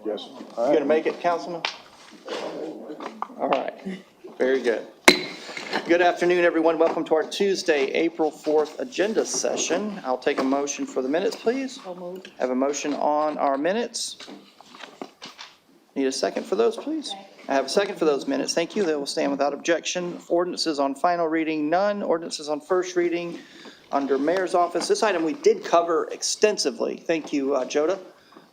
Yes. You gonna make it, Councilman? All right, very good. Good afternoon, everyone. Welcome to our Tuesday, April 4th agenda session. I'll take a motion for the minutes, please. Have a motion on our minutes. Need a second for those, please? I have a second for those minutes. Thank you. They will stand without objection. Ordinances on final reading, none. Ordinances on first reading under Mayor's office. This item we did cover extensively. Thank you, Joda,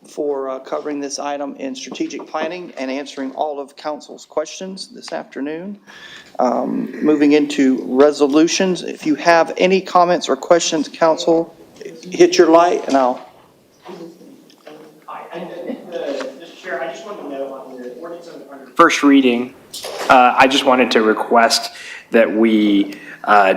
for covering this item in strategic planning and answering all of council's questions this afternoon. Moving into resolutions, if you have any comments or questions, council, hit your light and I'll. Mr. Chair, I just wanted to know on the ordinance under first reading, I just wanted to request that we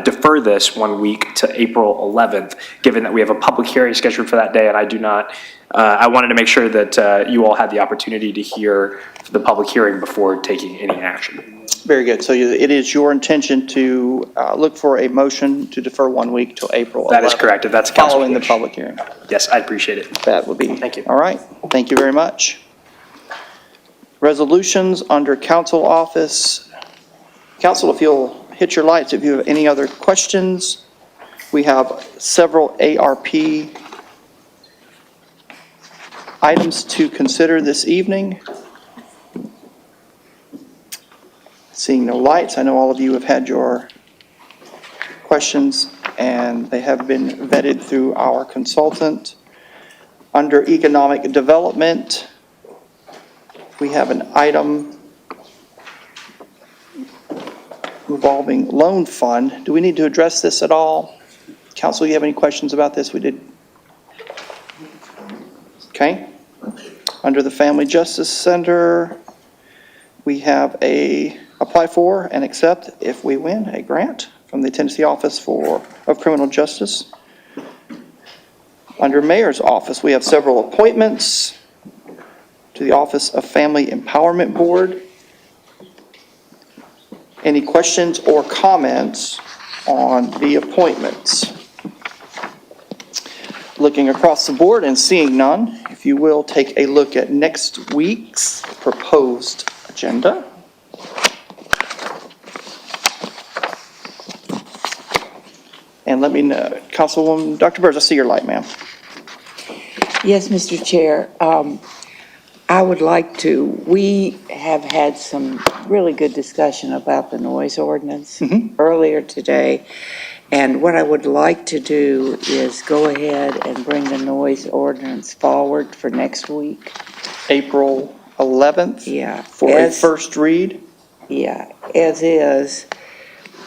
defer this 1 week to April 11th, given that we have a public hearing scheduled for that day, and I do not, I wanted to make sure that you all had the opportunity to hear the public hearing before taking any action. Very good. So it is your intention to look for a motion to defer 1 week till April 11th? That is correct, if that's council's Following the wish. public hearing. Yes, I appreciate it. That would be. Thank you. All right. Thank you very much. Resolutions under council office. Council, if you'll hit your lights, if you have any other questions. We have several ARP items to consider this evening. Seeing no lights, I know all of you have had your questions and they have been vetted through our consultant. Under economic development, we have an item revolving loan fund. Do we need to address this at all? Council, you have any questions about this? We did. Okay. Under the Family Justice Center, we have apply for and accept, if we win, a grant from the Tennessee Office of Criminal Justice. Under Mayor's office, we have several appointments to the Office of Family Empowerment Board. Any questions or comments on the appointments? Looking across the board and seeing none, if you will take a look at next week's proposed agenda. And let me know, Councilwoman, Dr. Burrs, I see your light, ma'am. Yes, Mr. Chair. I would like to, we have had some really good discussion about the noise ordinance earlier today. And what I would like to do is go ahead and bring the noise ordinance forward for next week. April 11th? Yeah. For a first read? Yeah, as is,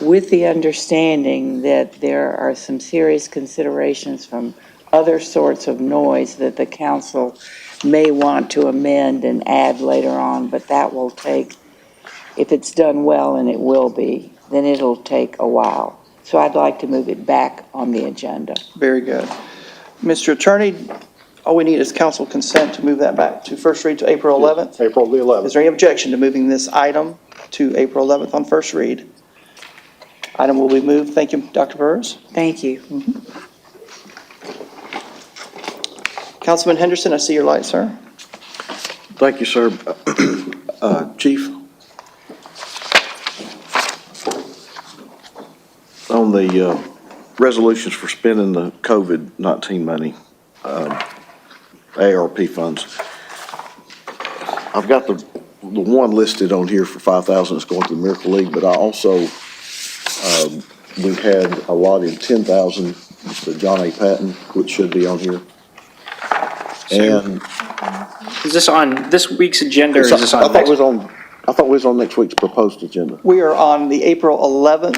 with the understanding that there are some serious considerations from other sorts of noise that the council may want to amend and add later on, but that will take, if it's done well, and it will be, then it'll take a while. So I'd like to move it back on the agenda. Very good. Mr. Attorney, all we need is council consent to move that back to first read to April 11th. April the 11th. Is there any objection to moving this item to April 11th on first read? Item will be moved. Thank you, Dr. Burrs. Thank you. Councilman Henderson, I see your light, sir. Thank you, sir. Chief, on the resolutions for spending the COVID-19 money, ARP funds, I've got the one listed on here for $5,000 that's going to the Miracle League, but I also, we had allotted $10,000 for John A. Patton, which should be on here. And Is this on this week's agenda or is this on I thought it was on next week's proposed agenda. We are on the April 11th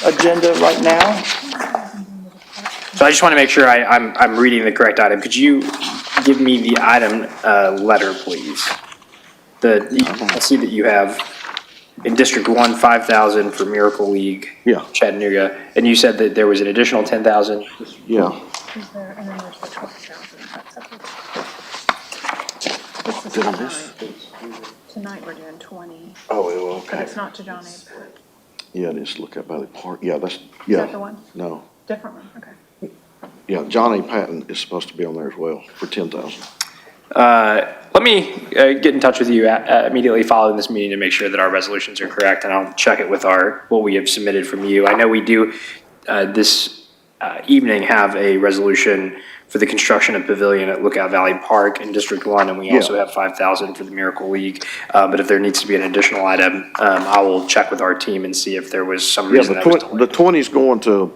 agenda right now. So I just want to make sure I'm reading the correct item. Could you give me the item letter, please? I see that you have in District 1, 5,000 for Miracle League, Yeah. Chattanooga, and you said that there was an additional 10,000? Yeah. Is there, and then there's the 12,000. This Did I is miss? tonight we're doing 20, Oh, but okay. it's not to John A. Pack. Yeah, it is Lookout Valley Park. Yeah, that's, Is yeah. that the one? No. Different one, okay. Yeah, John A. Patton is supposed to be on there as well for 10,000. Let me get in touch with you immediately following this meeting to make sure that our resolutions are correct, and I'll check it with what we have submitted from you. I know we do this evening have a resolution for the construction of pavilion at Lookout Valley Park in District 1, and we also have 5,000 for the Miracle League. But if there needs to be an additional item, I will check with our team and see if there was some Yeah, reason that was delayed. the 20's going to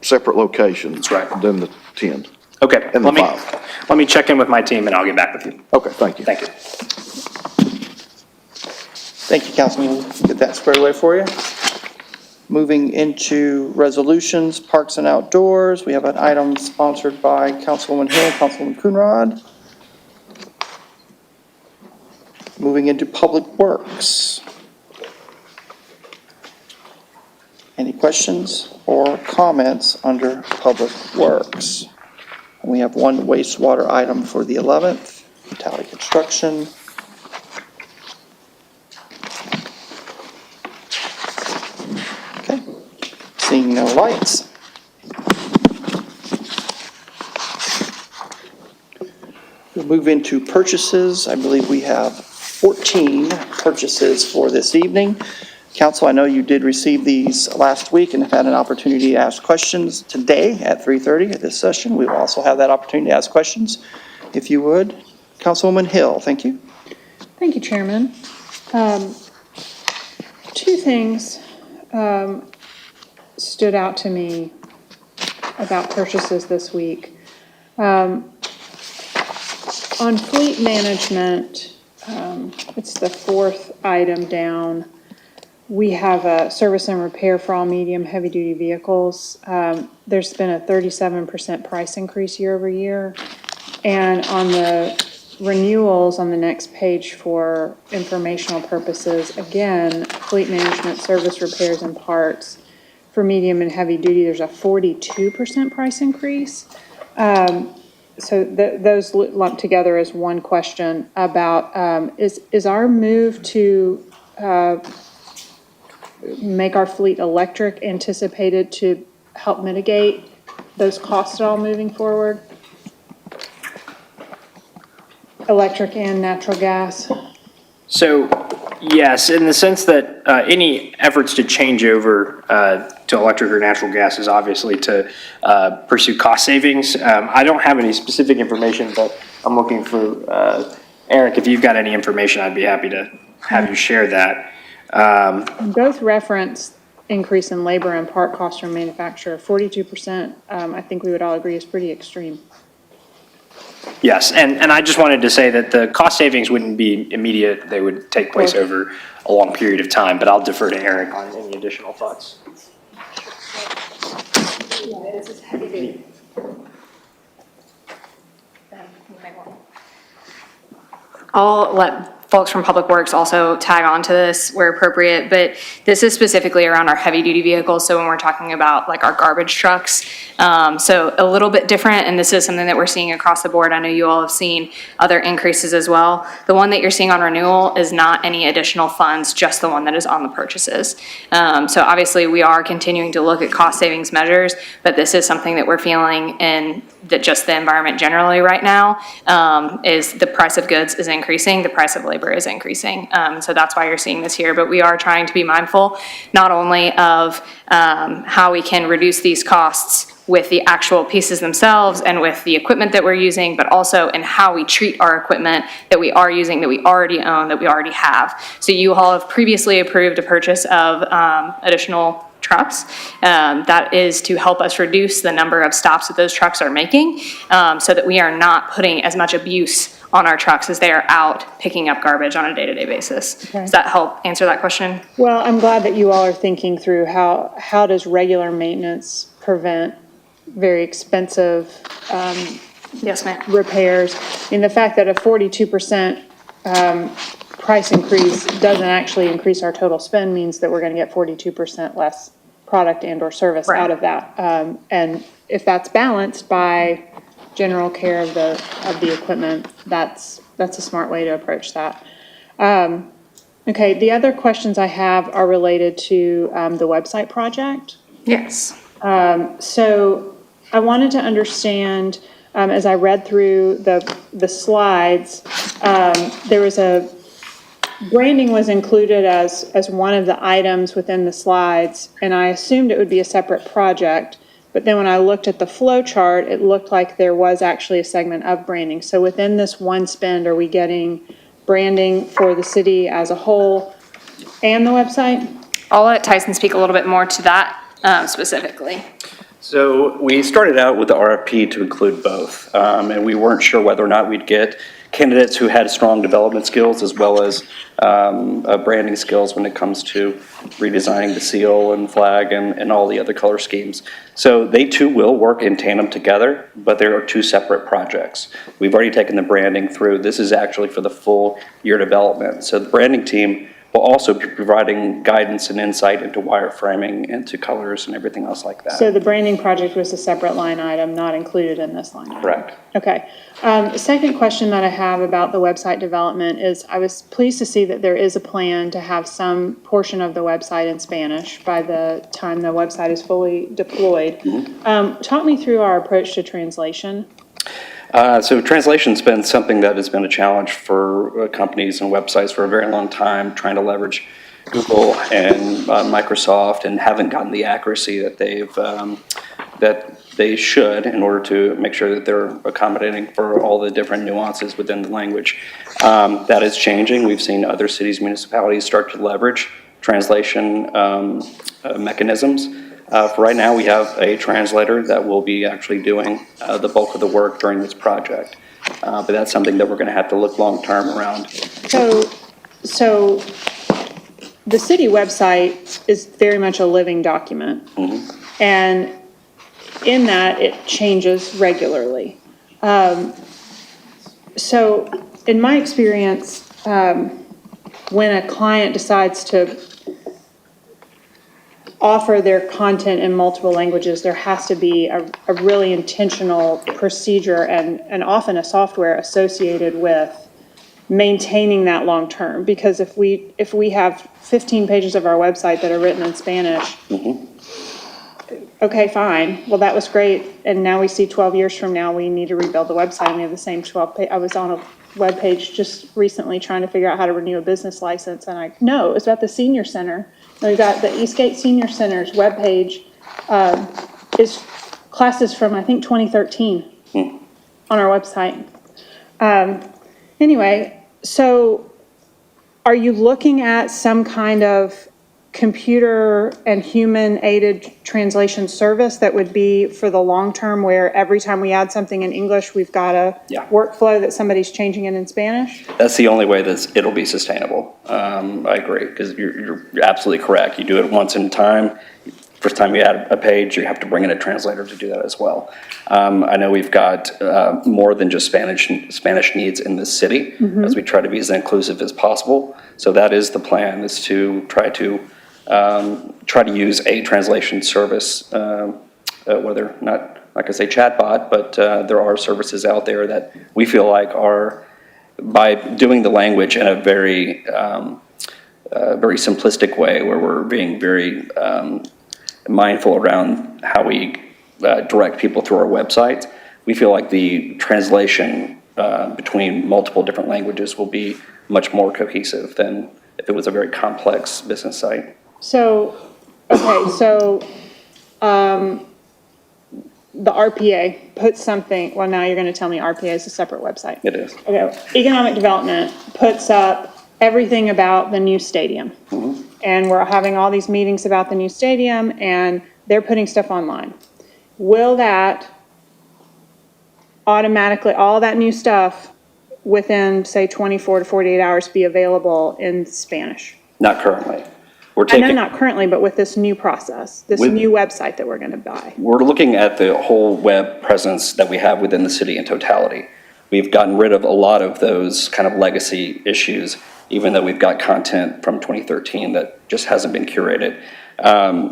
separate locations. That's right. Than the 10. Okay, And the let me check in with my team and I'll get back with you. Okay, thank you. Thank you. Thank you, Councilman. We'll get that squared away for you. Moving into resolutions, parks and outdoors, we have an item sponsored by Councilwoman Hill, Councilwoman Coonrod. Moving into public works. Any questions or comments under public works? We have one wastewater item for the 11th, Tally Construction. Okay, seeing no lights. We'll move into purchases. I believe we have 14 purchases for this evening. Council, I know you did receive these last week and have had an opportunity to ask questions today at 3:30 at this session. We will also have that opportunity to ask questions, if you would. Councilwoman Hill, thank you. Thank you, Chairman. Two things stood out to me about purchases this week. On fleet management, it's the fourth item down. We have a service and repair for all medium heavy-duty vehicles. There's been a 37% price increase year over year. And on the renewals on the next page for informational purposes, again, fleet management, service repairs and parts for medium and heavy duty, there's a 42% price increase. So those lumped together as one question about, is our move to make our fleet electric anticipated to help mitigate those costs at all moving forward? Electric and natural gas? So, yes, in the sense that any efforts to change over to electric or natural gas is obviously to pursue cost savings. I don't have any specific information, but I'm looking for, Eric, if you've got any information, I'd be happy to have you share that. Both reference increase in labor and part costs from manufacturer. 42%, I think we would all agree is pretty extreme. Yes, and I just wanted to say that the cost savings wouldn't be immediate. They would take place over a long period of time, but I'll defer to Eric on any additional thoughts. This is heavy duty. I'll let folks from Public Works also tag on to this where appropriate, but this is specifically around our heavy duty vehicles. So when we're talking about like our garbage trucks, so a little bit different, and this is something that we're seeing across the board. I know you all have seen other increases as well. The one that you're seeing on renewal is not any additional funds, just the one that is on the purchases. So obviously we are continuing to look at cost savings measures, but this is something that we're feeling in that just the environment generally right now is the price of goods is increasing, the price of labor is increasing. So that's why you're seeing this here, but we are trying to be mindful not only of how we can reduce these costs with the actual pieces themselves and with the equipment that we're using, but also in how we treat our equipment that we are using, that we already own, that we already have. So you all have previously approved a purchase of additional trucks. That is to help us reduce the number of stops that those trucks are making so that we are not putting as much abuse on our trucks as they are out picking up garbage on a day-to-day basis. Okay. Does that help answer that question? Well, I'm glad that you all are thinking through how does regular maintenance prevent very expensive Yes, ma'am. repairs? And the fact that a 42% price increase doesn't actually increase our total spend means that we're going to get 42% less product and or service Right. out of that. And if that's balanced by general care of the equipment, that's a smart way to approach that. Okay, the other questions I have are related to the website project. Yes. So I wanted to understand, as I read through the slides, there was branding was included as one of the items within the slides, and I assumed it would be a separate project. But then when I looked at the flow chart, it looked like there was actually a segment of branding. So within this one spend, are we getting branding for the city as a whole and the website? I'll let Tyson speak a little bit more to that specifically. So we started out with the RFP to include both, and we weren't sure whether or not we'd get candidates who had strong development skills as well as branding skills when it comes to redesigning the seal and flag and all the other color schemes. So they too will work in tandem together, but there are two separate projects. We've already taken the branding through. This is actually for the full year development. So the branding team will also be providing guidance and insight into wireframing, into colors and everything else like that. So the branding project was a separate line item, not included in this line item? Correct. Okay. The second question that I have about the website development is I was pleased to see that there is a plan to have some portion of the website in Spanish by the time the website is fully deployed. Talk me through our approach to translation. So translation's been something that has been a challenge for companies and websites for a very long time, trying to leverage Google and Microsoft, and haven't gotten the accuracy that they should in order to make sure that they're accommodating for all the different nuances within the language. That is changing. We've seen other cities, municipalities start to leverage translation mechanisms. For right now, we have a translator that will be actually doing the bulk of the work during this project. But that's something that we're going to have to look long-term around. So the city website is very much a living document. And in that, it changes regularly. So in my experience, when a client decides to offer their content in multiple languages, there has to be a really intentional procedure and often a software associated with maintaining that long term. Because if we have 15 pages of our website that are written in Spanish, okay, fine. Well, that was great. And now we see 12 years from now, we need to rebuild the website and we have the same 12 I was on a web page just recently trying to figure out how to renew a business license. And it was about the senior center. And we've got the Eastgate Senior Center's webpage is classes from, I think, 2013 on our website. Anyway, so are you looking at some kind of computer and human-aided translation service that would be for the long term, where every time we add something in English, we've got a workflow that somebody's changing it in Spanish? That's the only way that it'll be sustainable. I agree, because you're absolutely correct. You do it once in time. First time you add a page, you have to bring in a translator to do that as well. I know we've got more than just Spanish needs in the city, as we try to be as inclusive as possible. So that is the plan, is to try to use a translation service, whether not, like I say, chatbot, but there are services out there that we feel like are, by doing the language in a very simplistic way, where we're being very mindful around how we direct people through our website, we feel like the translation between multiple different languages will be much more cohesive than if it was a very complex business site. So, okay, so the RPA puts something, well, now you're going to tell me RPA is a separate website. It is. Okay, Economic Development puts up everything about the new stadium. And we're having all these meetings about the new stadium, and they're putting stuff online. Will that automatically, all that new stuff within, say, 24 to 48 hours be available in Spanish? Not currently. I know not currently, but with this new process, this new website that we're going to buy. We're looking at the whole web presence that we have within the city in totality. We've gotten rid of a lot of those kind of legacy issues, even though we've got content from 2013 that just hasn't been curated.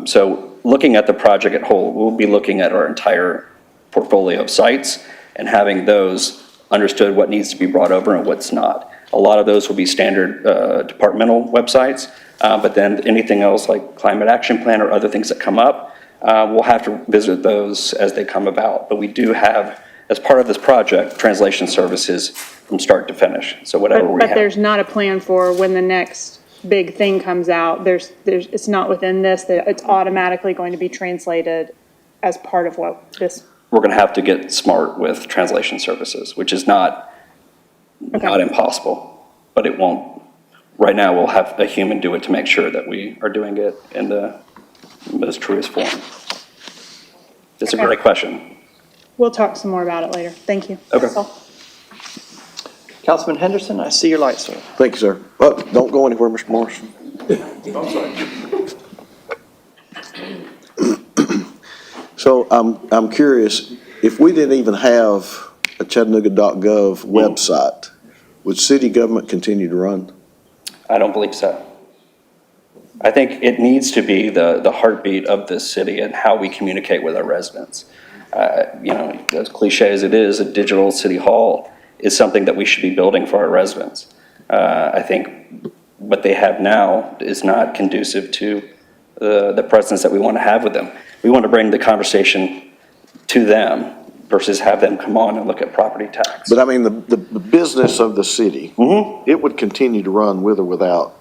So looking at the project at whole, we'll be looking at our entire portfolio of sites and having those understood what needs to be brought over and what's not. A lot of those will be standard departmental websites, but then anything else like climate action plan or other things that come up, we'll have to visit those as they come about. But we do have as part of this project, translation services from start to finish. So whatever we But have. there's not a plan for when the next big thing comes out, it's not within this, that it's automatically going to be translated as part of what this, We're going to have to get smart with translation services, which is not impossible, but it won't. Right now, we'll have a human do it to make sure that we are doing it in the most truest form. It's a great question. we'll talk some more about it later. Thank you. Okay. That's all. Councilman Henderson, I see your light, sir. Thank you, sir. Oh, don't go anywhere, Mr. Morrison. So I'm curious, if we didn't even have a Chattanooga.gov website, would city government continue to run? I don't believe so. I think it needs to be the heartbeat of this city and how we communicate with our residents. As cliche as it is, a digital city hall is something that we should be building for our residents. I think what they have now is not conducive to the presence that we want to have with them. We want to bring the conversation to them versus have them come on and look at property tax. But I mean, the business of the city, it would continue to run with or without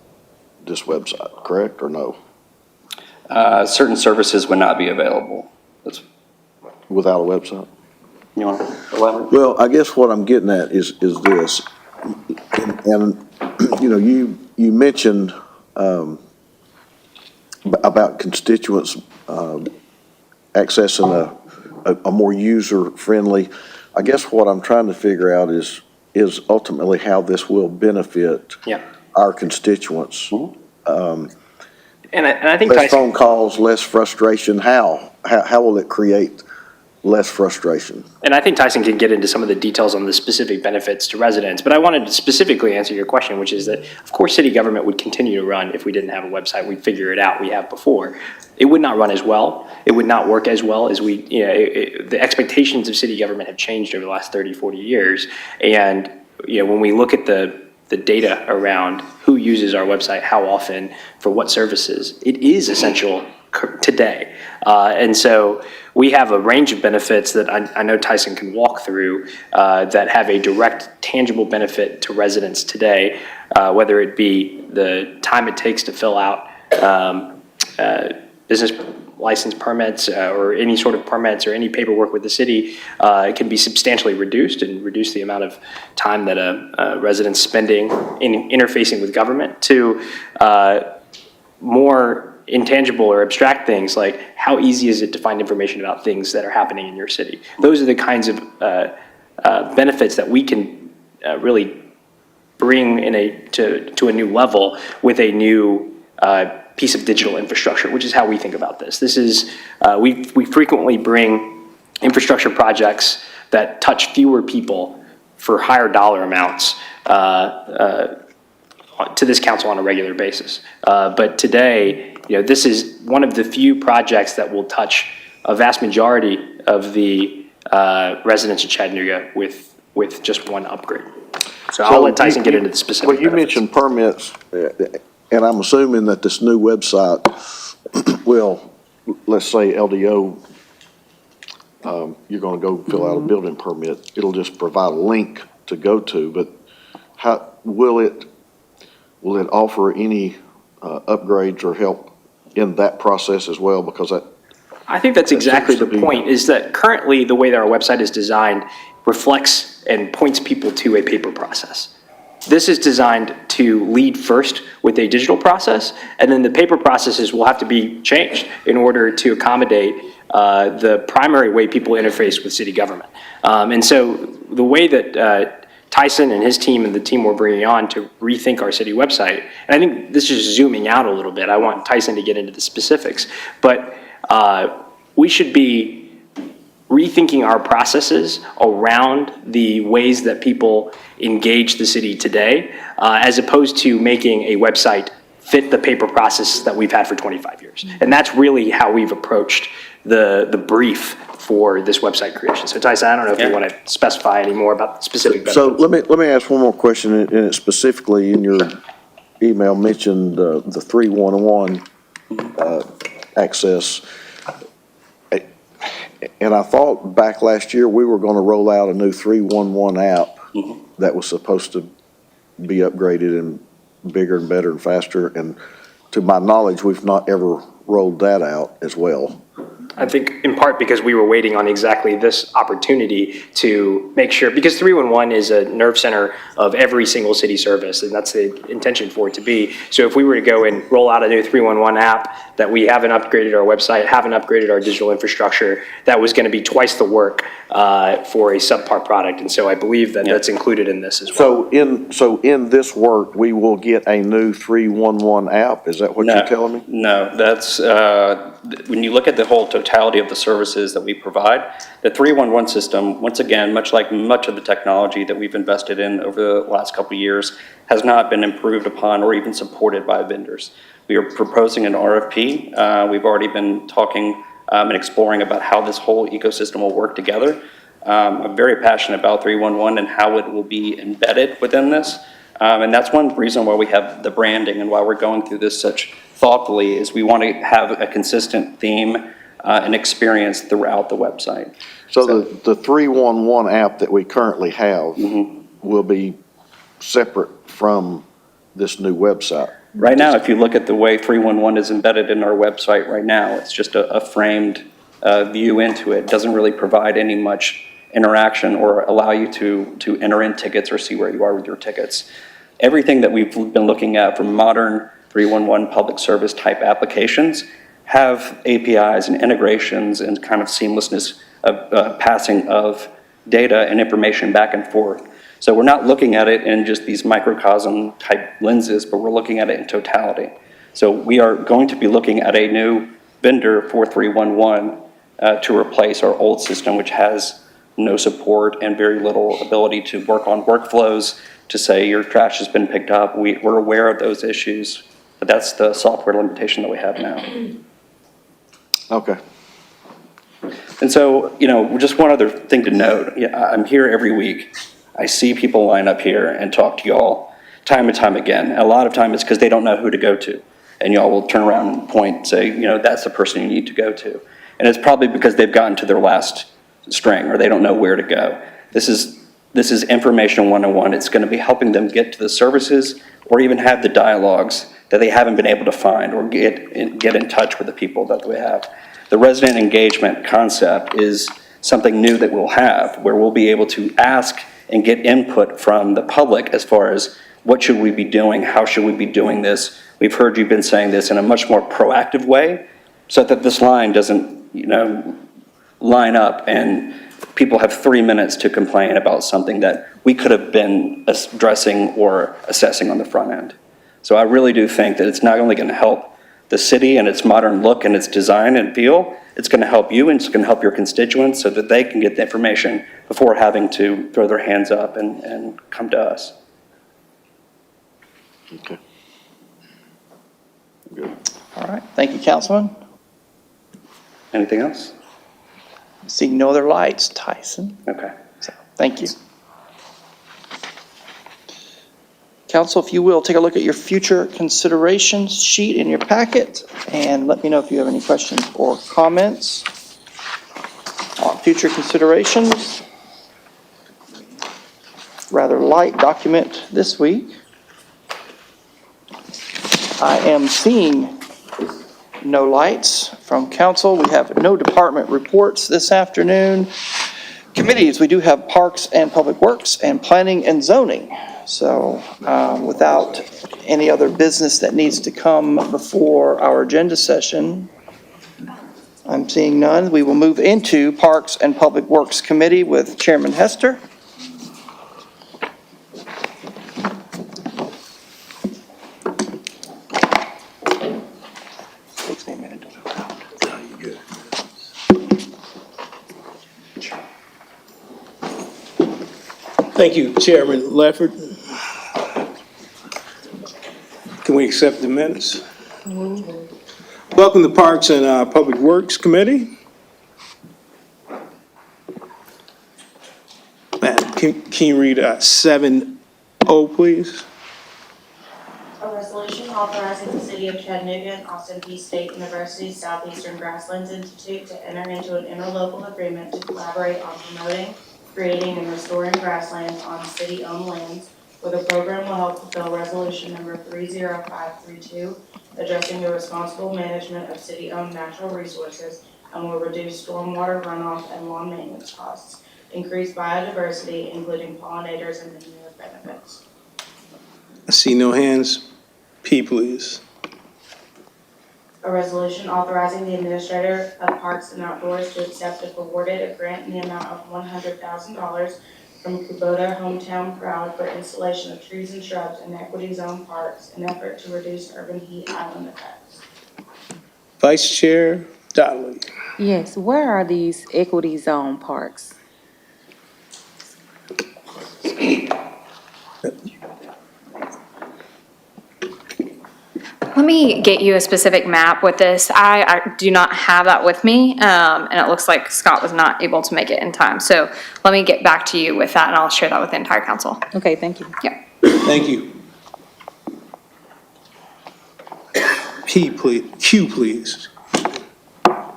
this website, correct, or no? Certain services would not be available. Without a website? You want to elaborate? Well, I guess what I'm getting at is this, and you mentioned about constituents accessing a more user-friendly. I guess what I'm trying to figure out is ultimately how this will benefit our constituents. And I think Less Tyson, phone calls, less frustration. How will it create less frustration? and I think Tyson can get into some of the details on the specific benefits to residents, but I wanted to specifically answer your question, which is that, of course, city government would continue to run if we didn't have a website. We'd figure it out. We have before. It would not run as well. It would not work as well as the expectations of city government have changed over the last 30, 40 years. And, when we look at the data around who uses our website, how often, for what services, it is essential today. And so we have a range of benefits that I know Tyson can walk through that have a direct, tangible benefit to residents today, whether it be the time it takes to fill out business license permits or any sort of permits or any paperwork with the city. It can be substantially reduced and reduce the amount of time that a resident's spending in interfacing with government, to more intangible or abstract things like how easy is it to find information about things that are happening in your city. Those are the kinds of benefits that we can really bring to a new level with a new piece of digital infrastructure, which is how we think about this. This is, we frequently bring infrastructure projects that touch fewer people for higher dollar amounts to this council on a regular basis. But today, this is one of the few projects that will touch a vast majority of the residents of Chattanooga with just one upgrade. So I'll let Tyson get into the specifics. Well, you mentioned permits, and I'm assuming that this new website will, let's say LDO, you're going to go fill out a building permit. It'll just provide a link to go to, but how will it offer any upgrades or help in that process as well? Because I think that's exactly the seems to be- point, is that currently the way that our website is designed reflects and points people to a paper process. This is designed to lead first with a digital process, and then the paper processes will have to be changed in order to accommodate the primary way people interface with city government. And so the way that Tyson and his team and the team we're bringing on to rethink our city website, and I think this is zooming out a little bit. I want Tyson to get into the specifics, but we should be rethinking our processes around the ways that people engage the city today, as opposed to making a website fit the paper process that we've had for 25 years. And that's really how we've approached the brief for this website creation. So Tyson, I don't know if you want to specify any more about the specific benefits. So let me ask one more question, and it specifically in your email mentioned the 311 access. And I thought back last year, we were going to roll out a new 311 app that was supposed to be upgraded and bigger and better and faster. And to my knowledge, we've not ever rolled that out as well. I think in part because we were waiting on exactly this opportunity to make sure, because 311 is a nerve center of every single city service, and that's the intention for it to be. So if we were to go and roll out a new 311 app, that we haven't upgraded our website, haven't upgraded our digital infrastructure, that was going to be twice the work for a subpar product. And so I believe that that's included in this as well. So in this work, we will get a new 311 app? Is that what you're telling me? No, that's, when you look at the whole totality of the services that we provide, the 311 system, once again, much like much of the technology that we've invested in over the last couple of years, has not been improved upon or even supported by vendors. We are proposing an RFP. We've already been talking and exploring about how this whole ecosystem will work together. I'm very passionate about 311 and how it will be embedded within this. And that's one reason why we have the branding and why we're going through this such thoughtfully, is we want to have a consistent theme and experience throughout the website. So the 311 app that we currently have will be separate from this new website? Right now, if you look at the way 311 is embedded in our website right now, it's just a framed view into it. It doesn't really provide any much interaction or allow you to enter in tickets or see where you are with your tickets. Everything that we've been looking at from modern 311 public service type applications have APIs and integrations and kind of seamlessness of passing of data and information back and forth. So we're not looking at it in just these microcosm type lenses, but we're looking at it in totality. So we are going to be looking at a new vendor for 311 to replace our old system, which has no support and very little ability to work on workflows to say your trash has been picked up. We're aware of those issues, but that's the software limitation that we have now. Okay. And so, just one other thing to note, I'm here every week. I see people line up here and talk to y'all time and time again. A lot of time it's because they don't know who to go to. And y'all will turn around and point and say, that's the person you need to go to. And it's probably because they've gotten to their last string or they don't know where to go. This is information 101. It's going to be helping them get to the services or even have the dialogues that they haven't been able to find or get in touch with the people that we have. The resident engagement concept is something new that we'll have, where we'll be able to ask and get input from the public as far as what should we be doing, how should we be doing this. We've heard you've been saying this in a much more proactive way so that this line doesn't, line up and people have 3 minutes to complain about something that we could have been addressing or assessing on the front end. So I really do think that it's not only going to help the city and its modern look and its design and feel, it's going to help you and it's going to help your constituents so that they can get the information before having to throw their hands up and come to us. Okay. All right, thank you, Councilman. Anything else? Seeing no other lights, Tyson. Okay. So, thank you. Council, if you will, take a look at your future considerations sheet in your packet and let me know if you have any questions or comments on future considerations. Rather light document this week. I am seeing no lights from council. We have no department reports this afternoon. Committees, we do have Parks and Public Works and Planning and Zoning. So without any other business that needs to come before our agenda session, I'm seeing none. We will move into Parks and Public Works Committee with Chairman Hester. Takes me a minute to look out. Thank you, Chairman Leffert. Can we accept the minutes? Welcome to Parks and Public Works Committee. Can you read 7-0, please? A resolution authorizing the city of Chattanooga and Austin Peay State University's Southeastern Grasslands Institute to enter into an interlocal agreement to collaborate on promoting, creating, and restoring grasslands on city-owned lands, where the program will help fulfill resolution number 30532, addressing the responsible management of city-owned natural resources, and will reduce stormwater runoff and lawn maintenance costs, increase biodiversity, including pollinators, and many other benefits. I see no hands. P, please. A resolution authorizing the administrator of Parks and Outdoors to accept if awarded a grant in the amount of $100,000 from Kubota Hometown Proud for installation of trees and shrubs in equity zone parks in effort to reduce urban heat island effects. Vice Chair Donnelly. Yes, where are these equity zone parks? Let me get you a specific map with this. I do not have that with me, and it looks like Scott was not able to make it in time. So let me get back to you with that, and I'll share that with the entire council. Okay, thank you. Yeah. Thank you. P, please. Q, please. A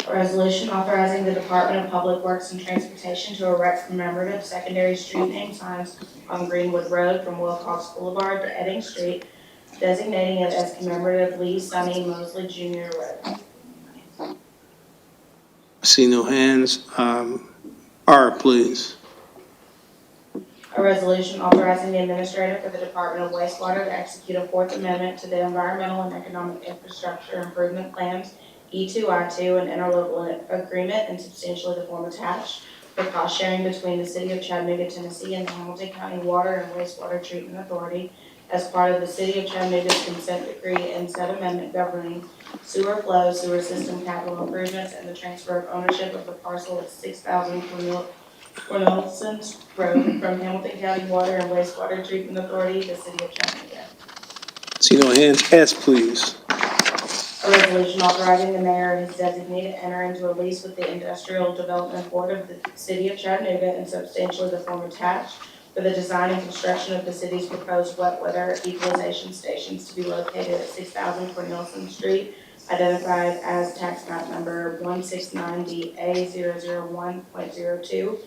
resolution authorizing the Department of Public Works and Transportation to erect commemorative secondary street name signs on Greenwood Road from Wilcox Boulevard to Edding Street, designating it as commemorative Lee Sonny Mosley Jr. Road. I see no hands. R, please. A resolution authorizing the administrator for the Department of Wastewater to execute a Fourth Amendment to the Environmental and Economic Infrastructure Improvement Plans, E2I2, an interlocal agreement in substantially the form attached, for cost sharing between the City of Chattanooga, Tennessee and the Hamilton County Water and Wastewater Treatment Authority as part of the City of Chattanooga's consent decree and said amendment governing sewer flow, sewer system capital improvements, and the transfer of ownership of the parcel at 6,000 Cornelison Road from Hamilton County Water and Wastewater Treatment Authority to the City of Chattanooga. See no hands. S, please. A resolution authorizing the mayor and his designee to enter into a lease with the Industrial Development Board of the City of Chattanooga in substantially the form attached for the design and construction of the city's proposed wet weather equalization stations to be located at 6,000 Cornelison Street, identified as tax map number 169DA001.02,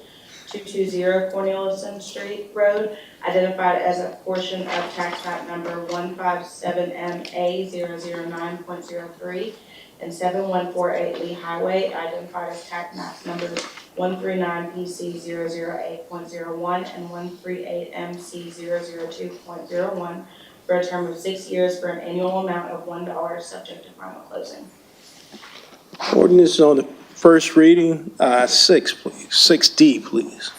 220 Cornelison Street Road, identified as a portion of tax map number 157MA009.03, and 7148 Lee Highway, identified as tax map number 139PC008.01 and 138MC002.01 for a term of 6 years for an annual amount of $1 subject to final closing. Ordinance on the first reading. 6, please. 6D, please.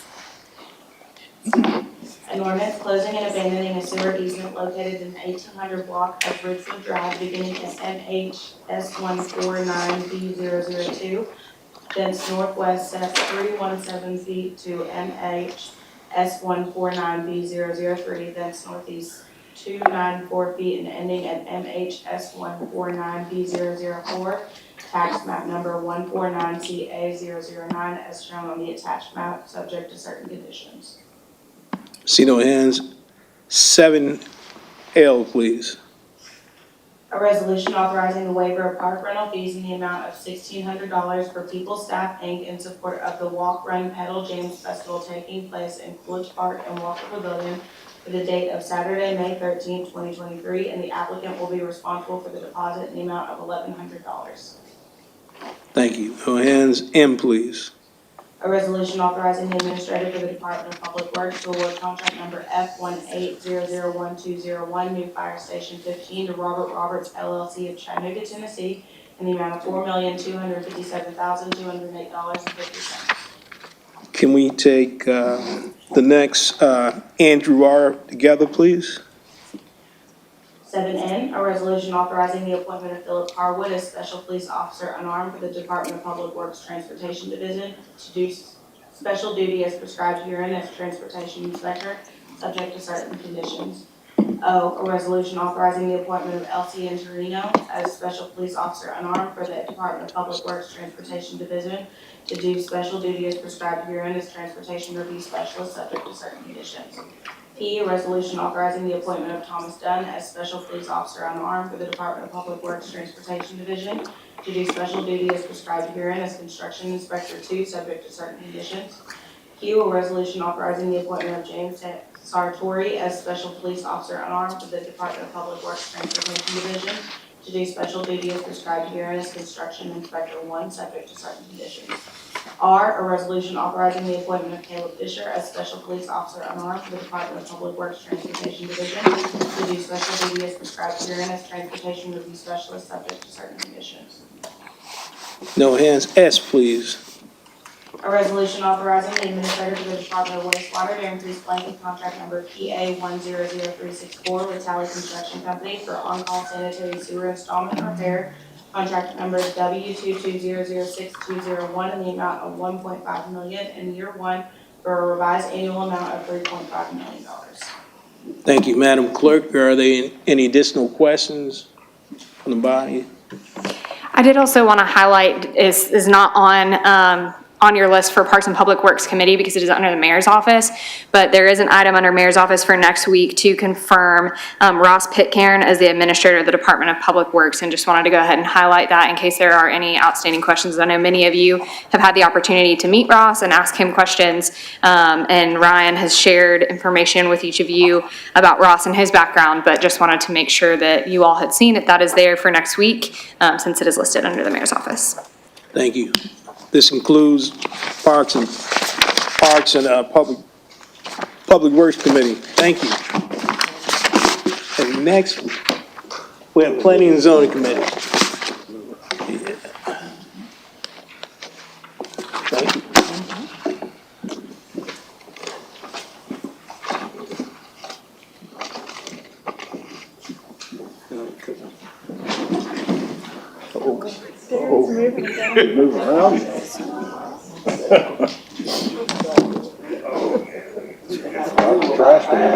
An ordinance closing and abandoning a sewer easement located in the 1800 block of Ridgewood Drive beginning at NH S149B002, thence northwest set 317 feet to NH S149B003, thence northeast 294 feet and ending at NH S149B004, tax map number 149CA009 as shown on the attached map, subject to certain conditions. See no hands. 7L, please. A resolution authorizing the waiver of park rental fees in the amount of $1,600 for People Staff Inc. in support of the Walk Run Pedal Jams Festival taking place in Coolidge Park and Walker Pavilion for the date of Saturday, May 13, 2023, and the applicant will be responsible for the deposit in the amount of $1,100. Thank you. No hands. M, please. A resolution authorizing the administrator for the Department of Public Works to award contract number F18001201, new fire station 15 to Robert Roberts LLC of Chattanooga, Tennessee, in the amount of $4,257,208.50. Can we take the next Andrew R. together, please? 7N, a resolution authorizing the appointment of Philip Harwood as Special Police Officer unarmed for the Department of Public Works Transportation Division to do special duty as prescribed herein as Transportation Inspector, subject to certain conditions. O, a resolution authorizing the appointment of Elsie Angelino as Special Police Officer unarmed for the Department of Public Works Transportation Division to do special duty as prescribed herein as Transportation Review Specialist, subject to certain conditions. P, a resolution authorizing the appointment of Thomas Dunn as Special Police Officer unarmed for the Department of Public Works Transportation Division to do special duty as prescribed herein as Construction Inspector 2, subject to certain conditions. Q, a resolution authorizing the appointment of James Sartori as Special Police Officer unarmed for the Department of Public Works Transportation Division to do special duty as prescribed herein as Construction Inspector 1, subject to certain conditions. R, a resolution authorizing the appointment of Caleb Fisher as Special Police Officer unarmed for the Department of Public Works Transportation Division to do special duty as prescribed herein as Transportation Review Specialist, subject to certain conditions. No hands. S, please. A resolution authorizing the administrator for the Department of Wastewater to increase blanket contract number PA 100364 with Tally Construction Company for on-call sanitary sewer installment and repair, contract number W2200621 in the amount of $1.5 million in year one for a revised annual amount of $3.5 million. Thank you, Madam Clerk. Are there any additional questions from the body? I did also want to highlight is not on your list for Parks and Public Works Committee because it is under the mayor's office, but there is an item under mayor's office for next week to confirm Ross Pitcairn as the administrator of the Department of Public Works, and just wanted to go ahead and highlight that in case there are any outstanding questions. I know many of you have had the opportunity to meet Ross and ask him questions, and Ryan has shared information with each of you about Ross and his background, but just wanted to make sure that you all had seen that is there for next week, since it is listed under the mayor's office. Thank you. This includes Parks and Public Works Committee. Thank you. And next, we have Planning and Zoning Committee. Thank you. Moving around. Trash can.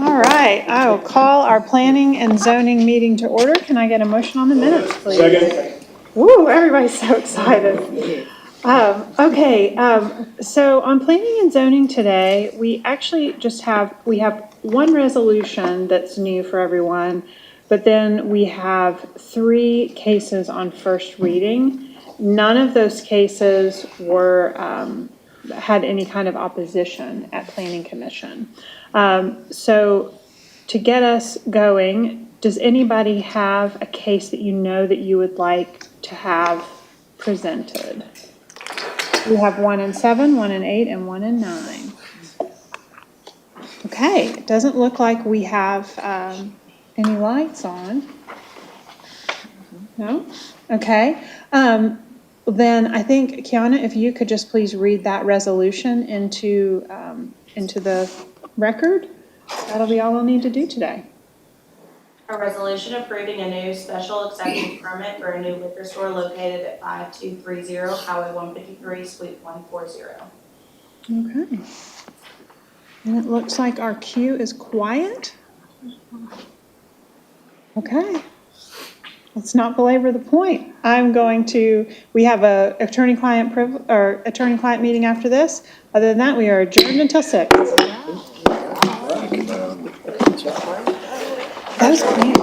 All right, I will call our planning and zoning meeting to order. Can I get a motion on the minutes, please? Second. Woo, everybody's so excited. So on planning and zoning today, we actually we have one resolution that's new for everyone, but then we have 3 cases on first reading. None of those cases were, had any kind of opposition at Planning Commission. So to get us going, does anybody have a case that you know that you would like to have presented? We have 1 and 7, 1 and 8, and 1 and 9. Okay, it doesn't look like we have any lights on. No? Okay. Then I think, Kiana, if you could just please read that resolution into the record, that'll be all we'll need to do today. A resolution approving a new special exception permit for a new liquor store located at 5230 Highway 153, Suite 140. Okay. And it looks like our queue is quiet. Okay. Let's not belabor the point. We have a attorney-client meeting after this. Other than that, we are adjourned until 6. That was great.